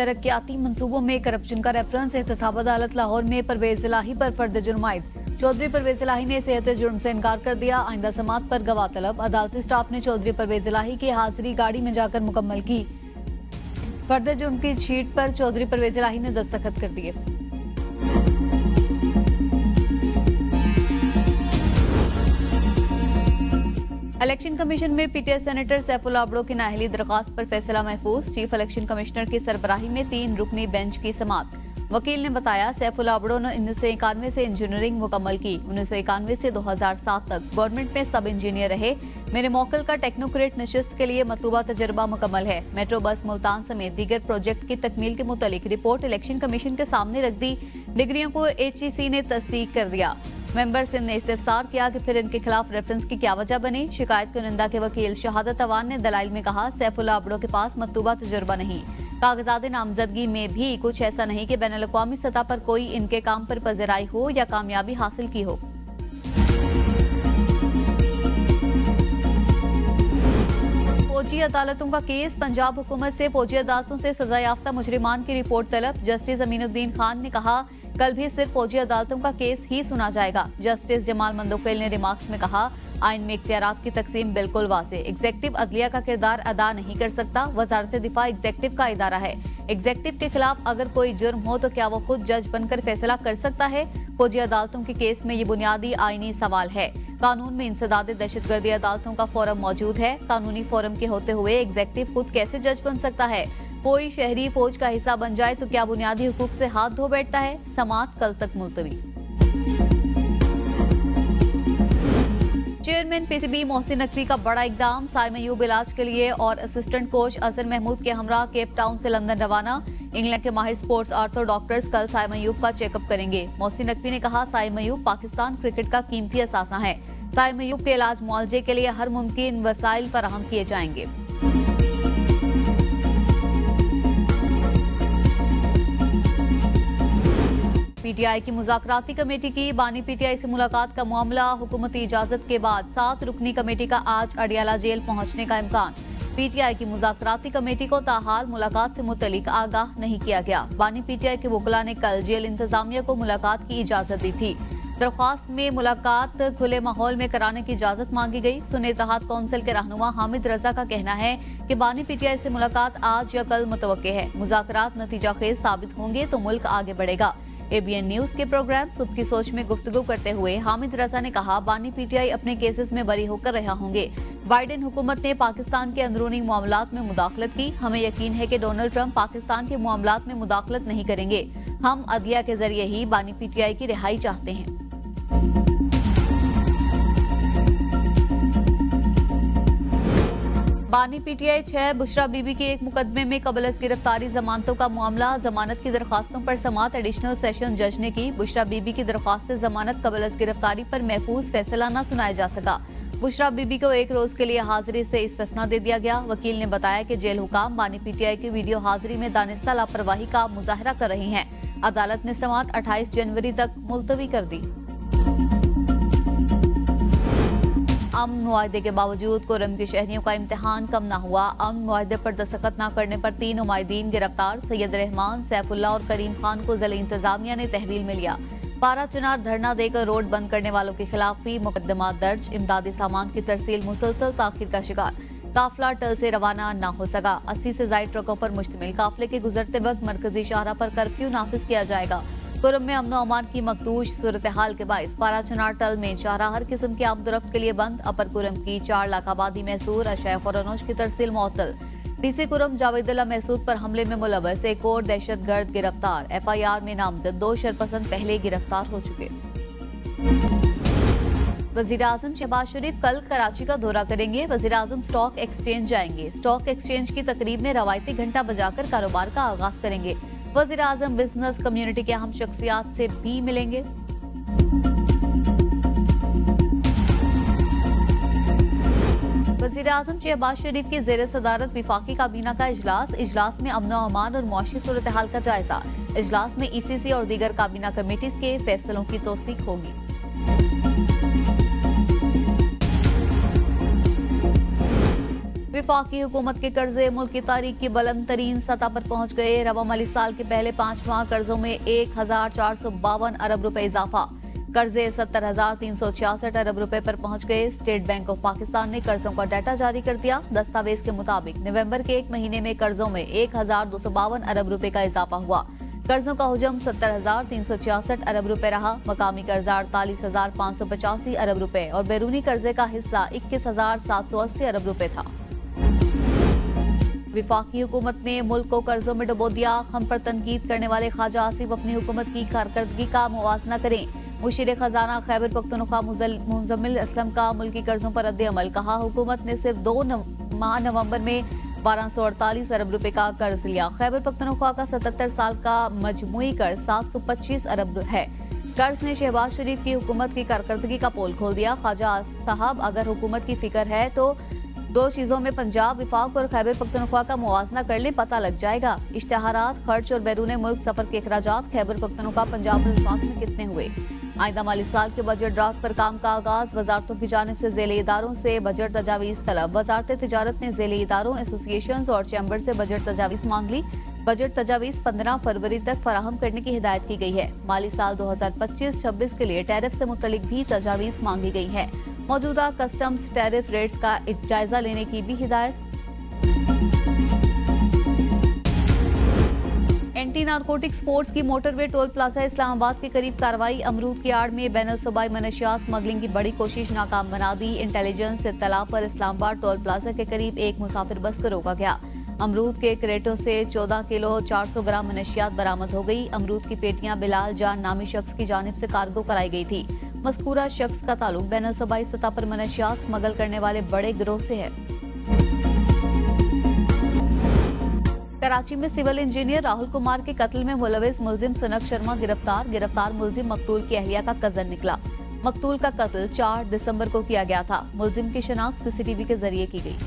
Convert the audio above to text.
तरक्याती मंसूबों में करप्शन का रेफरेंस। एहतसाब अदालत लाहौर में परवेज इलाही पर फर्द जुर्म आयद। चौधरी परवेज इलाही ने सेहत जुर्म से इनकार कर दिया। आइंदा समात पर गवाह तलब। अदालती स्टाफ ने चौधरी परवेज इलाही की हाजिरी गाड़ी में जाकर मुकम्मल की। फर्द जुर्म की शीट पर चौधरी परवेज इलाही ने दस्तखत कर दिए। इलेक्शन कमीशन में पीटीआई सेनेटर सैफुल्लाह अबड़ो की नाअहली दरख्वास्त पर फैसला महफूज। चीफ इलेक्शन कमिश्नर की सरबराही में 3 रुकनी बेंच की समात। वकील ने बताया सैफुल्लाह अबड़ो ने 1991 से इंजीनियरिंग मुकम्मल की। 1991 से 2007 तक गवर्नमेंट में सब इंजीनियर रहे। मेरे मौकल का टेक्नोक्रेट नशिस्त के लिए मतलूबा तजर्बा मुकम्मल है। मेट्रो बस मुल्तान समेत दीगर प्रोजेक्ट की तकमील के मुतालिक रिपोर्ट इलेक्शन कमीशन के सामने रख दी। डिग्रियों को HEC ने तस्दीक कर दिया। मेंबर सिंध ने इस्तिफसार किया कि फिर इनके खिलाफ रेफरेंस की क्या वजह बनी। शिकायत कुनिंदा के वकील शहादत अवान ने दलाइल में कहा सैफुल्लाह अबड़ो के पास मतलूबा तजुर्बा नहीं। कागजात नामजदगी में भी कुछ ऐसा नहीं कि बैनुल अक़वामी सतह पर कोई इनके काम पर पजराई हो या कामयाबी हासिल की हो। फौजी अदालतों का केस। पंजाब हुकूमत से फौजी अदालतों से सजा याफ्ता मुजरिमान की रिपोर्ट तलब। जस्टिस अमीनुद्दीन खान ने कहा कल भी सिर्फ फौजी अदालतों का केस ही सुना जाएगा। जस्टिस जमाल मंदोकेल ने रिमार्क्स में कहा आइन में इख्तियारात की तकसीम बिल्कुल वाज़े। एग्जेक्टिव अदलिया का किरदार अदा नहीं कर सकता। वजारत दिफा एग्जेक्टिव का इदारा है। एग्जेक्टिव के खिलाफ अगर कोई जुर्म हो तो क्या वो खुद जज बनकर फैसला कर सकता है? फौजी अदालतों के केस में ये बुनियादी आईनी सवाल है। कानून में इंसदाद दहशतगर्दी अदालतों का फोरम मौजूद है। कानूनी फोरम के होते हुए एग्जेक्टिव खुद कैसे जज बन सकता है? कोई शहरी फौज का हिस्सा बन जाए तो क्या बुनियादी हुकूक से हाथ धो बैठता है? समात कल तक मुलतवी। चेयरमैन PCB मोहसिन नकवी का बड़ा इकदाम। साइम अयूब इलाज के लिए और असिस्टेंट कोच अजहर महमूद के हमरा केप टाउन से लंदन रवाना। इंग्लैंड के माहिर स्पोर्ट्स आर्थो डॉक्टर्स कल साइम अयूब का चेकअप करेंगे। मोहसिन नकवी ने कहा साइम अयूब पाकिस्तान क्रिकेट का कीमती असासा है। साइम अयूब के इलाज मुआलजे के लिए हर मुमकिन वसाइल फराहम किए जाएंगे। PTI की मुज़ाकराती कमेटी की। बानी PTI से मुलाकात का मामला। हुकूमती इजाजत के बाद 7 रुकनी कमेटी का आज अडियाला जेल पहुंचने का इम्कान। PTI की मुज़ाकराती कमेटी को ताहाल मुलाकात से मुतलिक आगाह नहीं किया गया। बानी PTI के वकला ने कल जेल इंतजामिया को मुलाकात की इजाजत दी थी। दरख्वास्त में मुलाकात खुले माहौल में कराने की इजाजत मांगी गई। सुन्नी इत्तेहाद कौंसिल के रहनुमा हामिद रजा का कहना है कि बानी PTI से मुलाकात आज या कल मुतवक्के है। मुज़ाकरात नतीजा खेज साबित होंगे तो मुल्क आगे बढ़ेगा। ABN न्यूज के प्रोग्राम सुबह की सोच में गुफ्तगू करते हुए हामिद रजा ने कहा बानी PTI अपने केसेस में बरी होकर रहा होंगे। बाइडेन हुकूमत ने पाकिस्तान के अंदरूनी मामलात में मुदाखलत की। हमें यकीन है कि डोनाल्ड ट्रंप पाकिस्तान के मामलात में मुदाखलत नहीं करेंगे। हम अदलिया के जरिए ही बानी PTI की रिहाई चाहते हैं। बानी PTI 6 बुशरा बीबी के एक मुकदमे में कबल गिरफ्तारी जमानतों का मामला। जमानत की दरख्वास्तों पर समात एडिशनल सेशन जज ने की। बुशरा बीबी की दरख्वास्त जमानत कबल गिरफ्तारी पर महफूज फैसला न सुनाया जा सका। बुशरा बीबी को 1 रोज के लिए हाजिरी से इस्तिस्ना दे दिया गया। वकील ने बताया कि जेल हुकाम बानी PTI की वीडियो हाजिरी में दानिस्ता लापरवाही का मुजाहरा कर रही हैं। अदालत ने समात 28 जनवरी तक मुलतवी कर दी। अमन मुआहदे के बावजूद कोरम के शहरियों का इम्तिहान कम न हुआ। अमन मुआहदे पर दस्तखत न करने पर 3 उमायदीन गिरफ्तार। सैयद रहमान, सैफुल्लाह और करीम खान को जिला इंतजामिया ने तहवील में लिया। पारा चुनार धरना देकर रोड बंद करने वालों के खिलाफ भी मुकदमा दर्ज। इमदादी सामान की तरसील मुसलसल ताखिर का शिकार। काफिला टल से रवाना न हो सका। 80 से ज्यादा ट्रकों पर मुश्तमिल काफिले के गुजरते वक्त मरकजी शाहरा पर कर्फ्यू नाफिज किया जाएगा। कुरम में अमन अमान की मकदूश सूरत हाल के बाइस पारा चुनार टल में चारा हर किस्म की आमदरफ्त के लिए बंद। अपर कुरम की 4 लाख आबादी मैसूर। अशय खुरानोश की तरसील मुअत्तल। DC कुरम जावेदुल्लाह महसूद पर हमले में मुलव्वस एक और दहशतगर्द गिरफ्तार। FIR में नामजद 2 शरपसंद पहले गिरफ्तार हो चुके। वजीर आजम शहबाज शरीफ कल कराची का दौरा करेंगे। वजीर आजम स्टॉक एक्सचेंज जाएंगे। स्टॉक एक्सचेंज की तकरीब में रवायती घंटा बजाकर कारोबार का आगाज करेंगे। वजीर आजम बिजनेस कम्युनिटी के अहम शख्सियात से भी मिलेंगे। वजीर आजम शहबाज शरीफ की जेर सदारत विफाकी काबीना का इजलास में अमन अमान और मुआशी सूरत हाल का जायजा। इजलास में ECC और दीगर काबीना कमेटीज के फैसलों की तौसीक होगी। विफाकी हुकूमत के कर्जे मुल्क की तारीख की बुलंद तरीन सतह पर पहुंच गए। रवा माली साल के पहले 5 माह कर्जों में 1452 अरब रुपए इजाफा। कर्जे 70,366 अरब रुपए पर पहुंच गए। स्टेट बैंक ऑफ पाकिस्तान ने कर्जों का डाटा जारी कर दिया। दस्तावेज के मुताबिक नवंबर के 1 महीने में कर्जों में 1252 अरब रुपए का इजाफा हुआ। कर्जों का हुजम 70,366 अरब रुपए रहा। मकामी कर्जा 48,585 अरब रुपए और बैरूनी कर्जे का हिस्सा 21,780 अरब रुपए था। विफाकी हुकूमत ने मुल्क को कर्जों में डुबो दिया। हम पर तनकीद करने वाले ख्वाजा आसिफ अपनी हुकूमत की कारकर्दगी का मुवाजना करें। मुशीर खजाना खैबर पख्तूनख्वा मुजम्मिल असलम का मुल्की कर्जों पर रद्द-ए-अमल। कहा, हुकूमत ने सिर्फ 2 माह नवंबर में 1248 अरब रुपए का कर्ज लिया। खैबर पख्तूनख्वा का 77 साल का मजमुई कर्ज 725 अरब है। कर्ज ने शहबाज शरीफ की हुकूमत की कारकर्दगी का पोल खोल दिया। ख्वाजा साहब, अगर हुकूमत की फिक्र है तो 2 चीजों में पंजाब, विफाक और खैबर पख्तूनख्वा का मुवाजना कर ले, पता लग जाएगा। इश्तहारात, खर्च और बैरून मुल्क सफर के अखराजात खैबर पख्तूनख्वा, पंजाब और विफाक में कितने हुए। आइंदा माली साल के बजट ड्राफ्ट पर काम का आगाज। वजारतों की जानिब से ज़ेले इदारों से बजट तजावीज़ तलब। वजारत तिजारत ने ज़ेले इदारों, एसोसिएशन और चैम्बर से बजट तजावीज़ मांग ली। बजट तजावीज़ 15 फरवरी तक फराहम करने की हिदायत की गई है। माली साल 2025-26 के लिए टैरिफ से मुतलिक भी तजावीज़ मांगी गई है। मौजूदा कस्टम्स टैरिफ रेट्स का जायजा लेने की भी हिदायत। एंटी नारकोटिक्स फोर्स की मोटरवे टोल प्लाजा इस्लामाबाद के करीब कार्रवाई। अमरूद की आड़ में बैनुल सूबाई मनशियात स्मगलिंग की बड़ी कोशिश नाकाम बना दी। इंटेलिजेंस इत्तला पर इस्लामाबाद टोल प्लाजा के करीब एक मुसाफिर बस को रोका गया। अमरूद के क्रेटों से 14 किलो 400 ग्राम मनशियात बरामद हो गई। अमरूद की पेटियां बिलाल जान नामी शख्स की जानिब से कार्गो कराई गई थी। मज़कूरा शख्स का ताल्लुक बैनुल सूबाई सतह पर मनशियात स्मगल करने वाले बड़े गिरोह से है। कराची में सिविल इंजीनियर राहुल कुमार के कत्ल में मुलविस मुलजिम सनक शर्मा गिरफ्तार मुलजिम मकतूल की अहलिया का कजन निकला। मकतूल का कत्ल 4 दिसंबर को किया गया था। मुलजिम की शनाख्त सीसीटीवी के जरिए की गई।